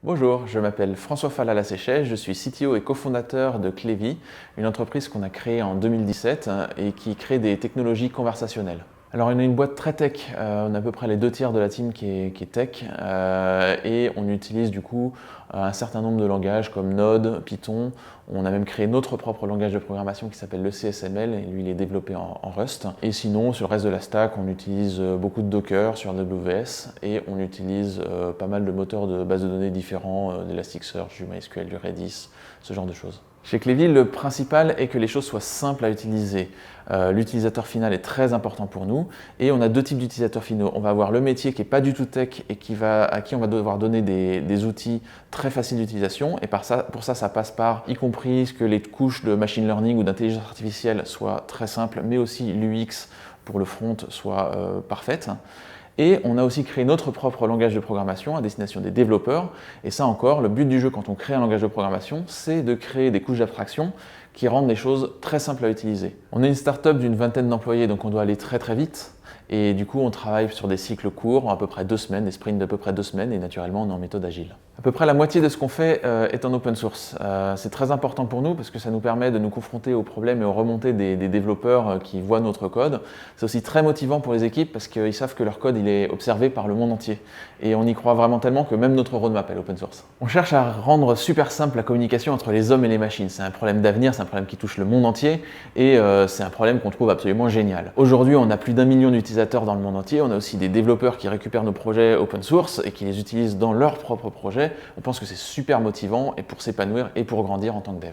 Bonjour, je m'appelle François Falala-Séchet, je suis CTO et cofondateur de Clévy, une entreprise qu'on a créée en 2017 et qui crée des technologies conversationnelles. Alors on est une boîte très tech, on a à peu près les 2 tiers de la team qui est tech et on utilise du coup un certain nombre de langages comme Node, Python. On a même créé notre propre langage de programmation qui s'appelle le CSML et lui il est développé en Rust. Et sinon sur le reste de la stack on utilise beaucoup de Docker sur AWS et on utilise pas mal de moteurs de bases de données différents, d'Elasticsearch, du MySQL, du Redis, ce genre de choses. Chez Clévy, le principal est que les choses soient simples à utiliser. L'utilisateur final est très important pour nous et on a 2 types d'utilisateurs finaux. On va avoir le métier qui n'est pas du tout tech et à qui on va devoir donner des outils très faciles d'utilisation et pour ça, ça passe par, y compris que les couches de machine learning ou d'intelligence artificielle soient très simples, mais aussi l'UX pour le front soit parfaite. Et on a aussi créé notre propre langage de programmation à destination des développeurs. Et ça encore, le but du jeu quand on crée un langage de programmation, c'est de créer des couches d'abstraction qui rendent les choses très simples à utiliser. On est une startup d'une 20aine d'employés, donc on doit aller très très vite. Et du coup, on travaille sur des cycles courts, à peu près 2 semaines, des sprints d'à peu près 2 semaines, et naturellement, on est en méthode agile. À peu près la moitié de ce qu'on fait est en open source. C'est très important pour nous parce que ça nous permet de nous confronter aux problèmes et aux remontées des développeurs qui voient notre code. C'est aussi très motivant pour les équipes parce qu'ils savent que leur code il est observé par le monde entier. Et on y croit vraiment tellement que même notre roadmap est open source. On cherche à rendre super simple la communication entre les hommes et les machines. C'est un problème d'avenir, c'est un problème qui touche le monde entier et c'est un problème qu'on trouve absolument génial. Aujourd'hui, on a plus d'1 million d'utilisateurs dans le monde entier. On a aussi des développeurs qui récupèrent nos projets open source et qui les utilisent dans leurs propres projets. On pense que c'est super motivant et pour s'épanouir et pour grandir en tant que dev.